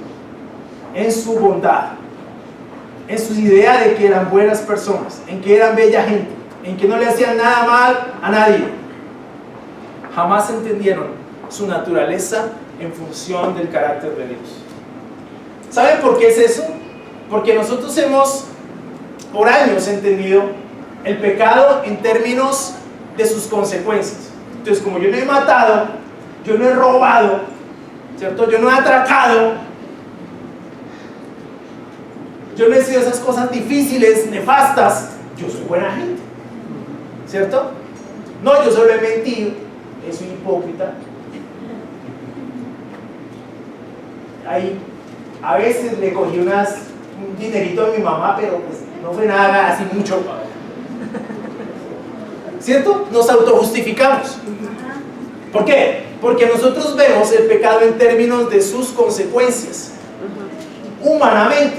en su bondad, en su idea de que eran buenas personas, en que eran bella gente, en que no le hacían nada mal a nadie. Jamás entendieron su naturaleza en función del carácter de Dios. ¿Saben por qué es eso? Porque nosotros hemos por años entendido el pecado en términos de sus consecuencias. Entonces, como yo no he matado, yo no he robado, ¿cierto? Yo no he atracado, yo no he sido esas cosas difíciles, nefastas, yo soy buena gente, ¿cierto? No, yo solo he mentido, soy hipócrita. Ahí, a veces le cogí un dinerito a mi mamá, pero pues no fue nada así mucho, ¿cierto? Nos autojustificamos. ¿Por qué? Porque nosotros vemos el pecado en términos de sus consecuencias. Humanamente,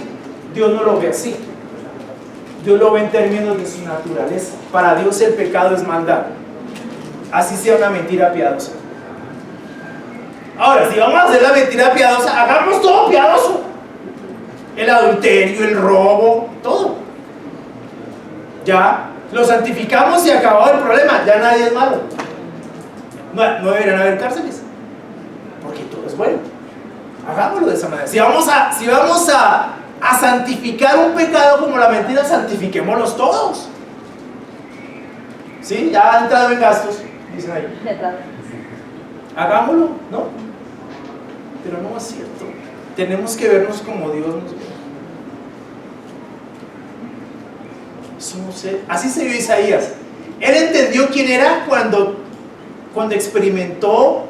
Dios no lo ve así. Dios lo ve en términos de su naturaleza. Para Dios el pecado es maldad, así sea una mentira piadosa. Ahora, si vamos a hacer la mentira piadosa, hagamos todo piadoso. El adulterio, el robo, todo. Ya lo santificamos y acabado el problema, ya nadie es malo. No deberían haber cárceles, porque todo es bueno. Hagámoslo de esa manera. Si vamos a santificar un pecado como la mentira, santifiquémoslos todos. ¿Sí? Ya ha entrado en gastos, dicen ahí. Hagámoslo, ¿no? Pero no es cierto. Tenemos que vernos como Dios nos ve. Así se vio Isaías. Él entendió quién era cuando experimentó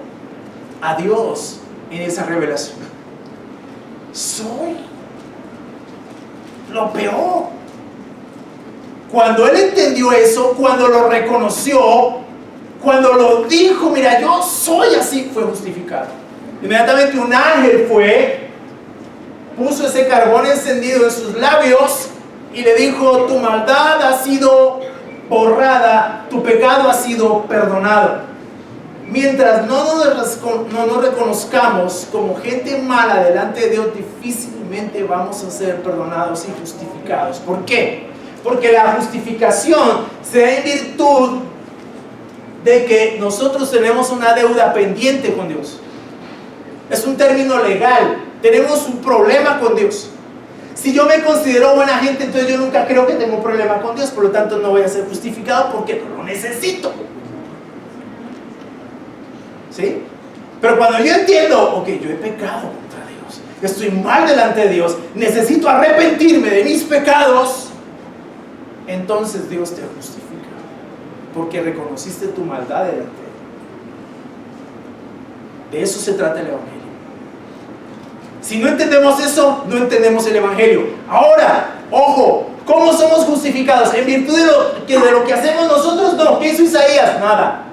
a Dios en esa revelación. Soy lo peor. Cuando él entendió eso, cuando lo reconoció, cuando lo dijo: mira, yo soy así, fue justificado. Inmediatamente un ángel puso ese carbón encendido en sus labios y le dijo: tu maldad ha sido borrada, tu pecado ha sido perdonado. mientras no nos reconozcamos como gente mala delante de Dios, difícilmente vamos a ser perdonados y justificados. ¿Por qué? Porque la justificación se da en virtud de que nosotros tenemos una deuda pendiente con Dios. Es un término legal. Tenemos un problema con Dios. Si yo me considero buena gente, entonces yo nunca creo que tengo un problema con Dios, por lo tanto no voy a ser justificado porque no lo necesito. ¿Sí? Pero cuando yo entiendo, ok, yo he pecado contra Dios, estoy mal delante de Dios, necesito arrepentirme de mis pecados, entonces Dios te justifica, porque reconociste tu maldad delante de Él. De eso se trata el Evangelio. Si no entendemos eso, no entendemos el Evangelio. Ahora, ojo, ¿cómo somos justificados? ¿En virtud de lo que hacemos nosotros? No. ¿Qué hizo Isaías? Nada.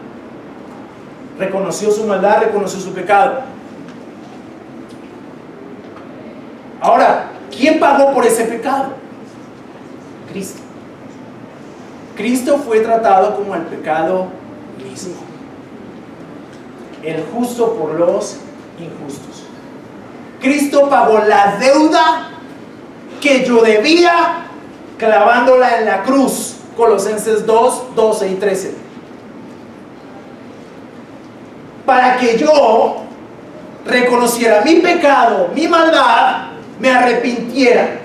Reconoció su maldad, reconoció su pecado. Ahora, ¿quién pagó por ese pecado? Cristo. Cristo fue tratado como el pecado mismo, el justo por los injustos. Cristo pagó la deuda que yo debía clavándola en la cruz. Colosenses 2, 12 y 13. Para que yo reconociera mi pecado, mi maldad, me arrepintiera.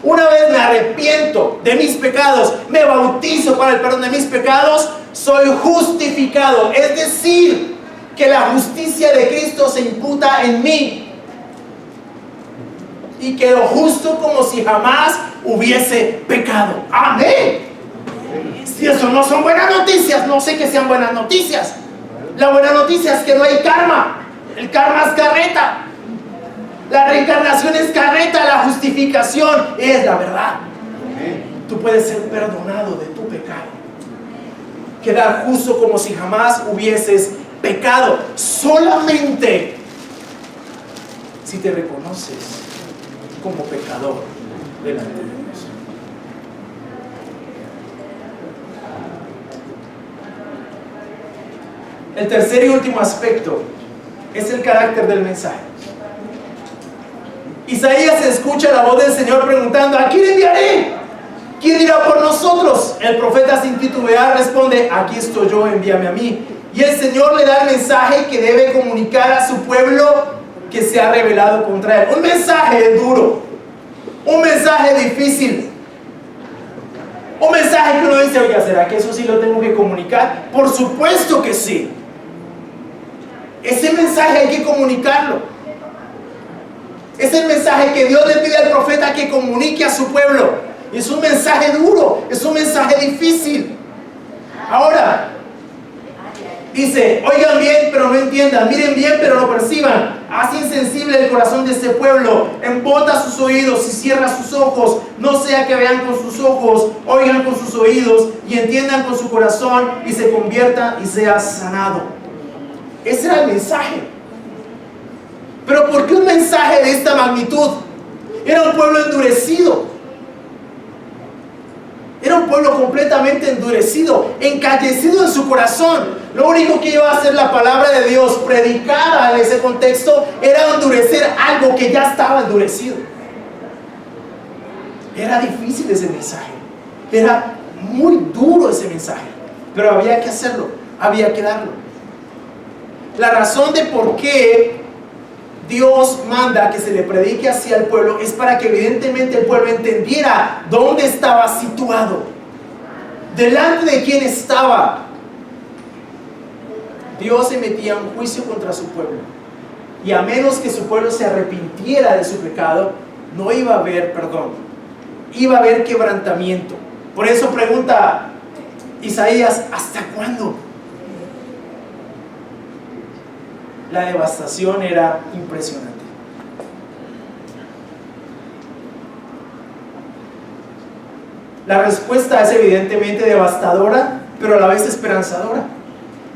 Una vez me arrepiento de mis pecados, me bautizo para el perdón de mis pecados, soy justificado. Es decir, que la justicia de Cristo se imputa en mí. Y quedo justo como si jamás hubiese pecado. ¡Amén! Si eso no son buenas noticias, no sé qué sean buenas noticias. La buena noticia es que no hay karma. El karma es carreta. La reencarnación es carreta. La justificación es la verdad. Tú puedes ser perdonado de tu pecado, quedar justo como si jamás hubieses pecado, solamente si te reconoces como pecador delante de Dios. El tercer y último aspecto es el carácter del mensaje. Isaías escucha la voz del Señor preguntando: ¿a quién enviaré? ¿Quién irá por nosotros? El profeta sin titubear responde: aquí estoy yo, envíame a mí. Y el Señor le da el mensaje que debe comunicar a su pueblo que se ha rebelado contra Él. Un mensaje duro, un mensaje difícil, un mensaje que uno dice: oiga, ¿será que eso sí lo tengo que comunicar? Por supuesto que sí. Ese mensaje hay que comunicarlo. Es el mensaje que Dios le pide al profeta que comunique a su pueblo. Es un mensaje duro, es un mensaje difícil. Ahora, dice: oigan bien, pero no entiendan, miren bien, pero no perciban. Haz insensible el corazón de este pueblo, embota sus oídos y cierra sus ojos, no sea que vean con sus ojos, oigan con sus oídos y entiendan con su corazón y se conviertan y sea sanado. Ese era el mensaje. Pero ¿por qué un mensaje de esta magnitud? Era un pueblo endurecido. Era un pueblo completamente endurecido, encallecido en su corazón. Lo único que iba a hacer la palabra de Dios predicada en ese contexto era endurecer algo que ya estaba endurecido. Era difícil ese mensaje. Era muy duro ese mensaje. Pero había que hacerlo, había que darlo. La razón de por qué Dios manda que se le predique hacia el pueblo es para que evidentemente el pueblo entendiera dónde estaba situado, delante de quién estaba. Dios emitía un juicio contra su pueblo, y a menos que su pueblo se arrepintiera de su pecado, no iba a haber perdón, iba a haber quebrantamiento. Por eso pregunta Isaías: ¿hasta cuándo? La devastación era impresionante. La respuesta es evidentemente devastadora, pero a la vez esperanzadora.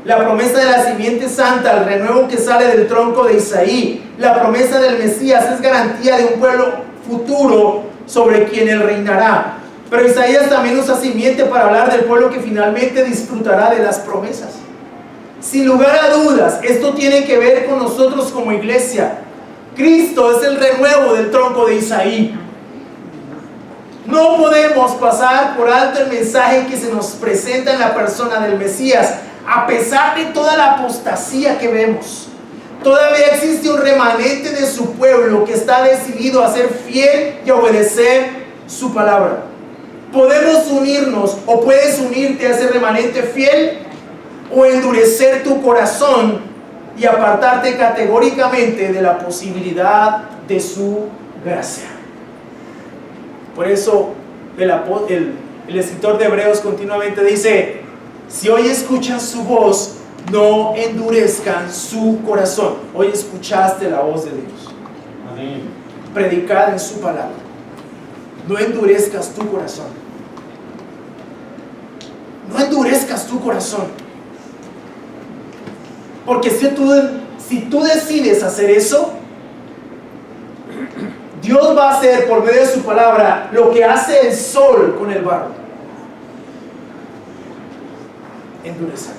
La promesa de la simiente santa, el renuevo que sale del tronco de Isaí, la promesa del Mesías es garantía de un pueblo futuro sobre quien él reinará. Pero Isaías también usa simiente para hablar del pueblo que finalmente disfrutará de las promesas. Sin lugar a dudas, esto tiene que ver con nosotros como iglesia. Cristo es el renuevo del tronco de Isaí. No podemos pasar por alto el mensaje que se nos presenta en la persona del Mesías, a pesar de toda la apostasía que vemos. Todavía existe un remanente de su pueblo que está decidido a ser fiel y a obedecer su palabra. Podemos unirnos, o puedes unirte a ese remanente fiel, o endurecer tu corazón y apartarte categóricamente de la posibilidad de su gracia. Por eso el escritor de Hebreos continuamente dice: si hoy escuchan su voz, no endurezcan su corazón. Hoy escuchaste la voz de Dios. Amén. Predicada en su palabra. No endurezcas tu corazón. No endurezcas tu corazón. Porque si tú decides hacer eso, Dios va a hacer por medio de su palabra lo que hace el sol con el barro: endurecer.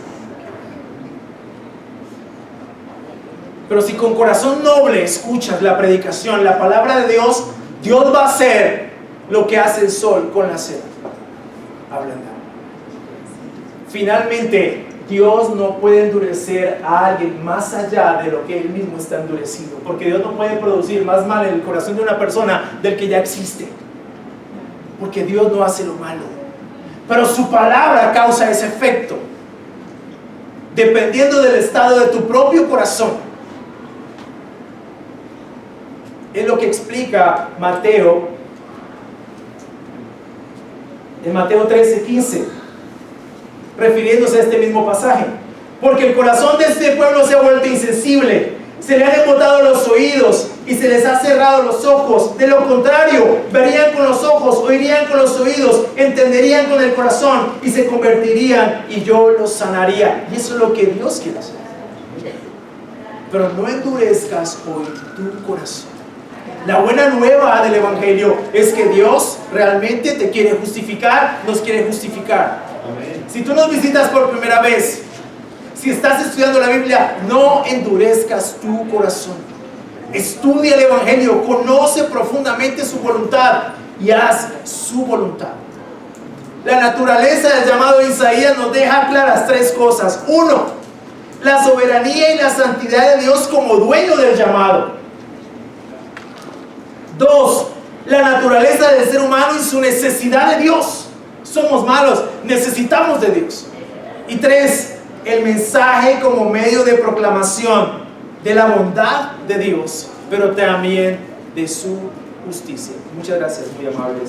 Pero si con corazón noble escuchas la predicación, la palabra de Dios, Dios va a hacer lo que hace el sol con la cera: ablandar. Finalmente, Dios no puede endurecer a alguien más allá de lo que Él mismo está endurecido, porque Dios no puede producir más mal en el corazón de una persona del que ya existe, porque Dios no hace lo malo. Pero su palabra causa ese efecto, dependiendo del estado de tu propio corazón. Es lo que explica Mateo, en Mateo 13:15, refiriéndose a este mismo pasaje: porque el corazón de este pueblo se ha vuelto insensible, se le han embotado los oídos y se les ha cerrado los ojos. De lo contrario, verían con los ojos, oirían con los oídos, entenderían con el corazón y se convertirían y yo los sanaría. Y eso es lo que Dios quiere hacer. Pero no endurezcas hoy tu corazón. La buena nueva del Evangelio es que Dios realmente te quiere justificar, nos quiere justificar. Amén. Si tú nos visitas por primera vez, si estás estudiando la Biblia, no endurezcas tu corazón. Estudia el Evangelio, conoce profundamente su voluntad y haz su voluntad. La naturaleza del llamado de Isaías nos deja claras tres cosas. Uno, la soberanía y la santidad de Dios como dueño del llamado. Dos, la naturaleza del ser humano y su necesidad de Dios. Somos malos, necesitamos de Dios. Y tres, el mensaje como medio de proclamación de la bondad de Dios, pero también de su justicia. Muchas gracias, muy amables.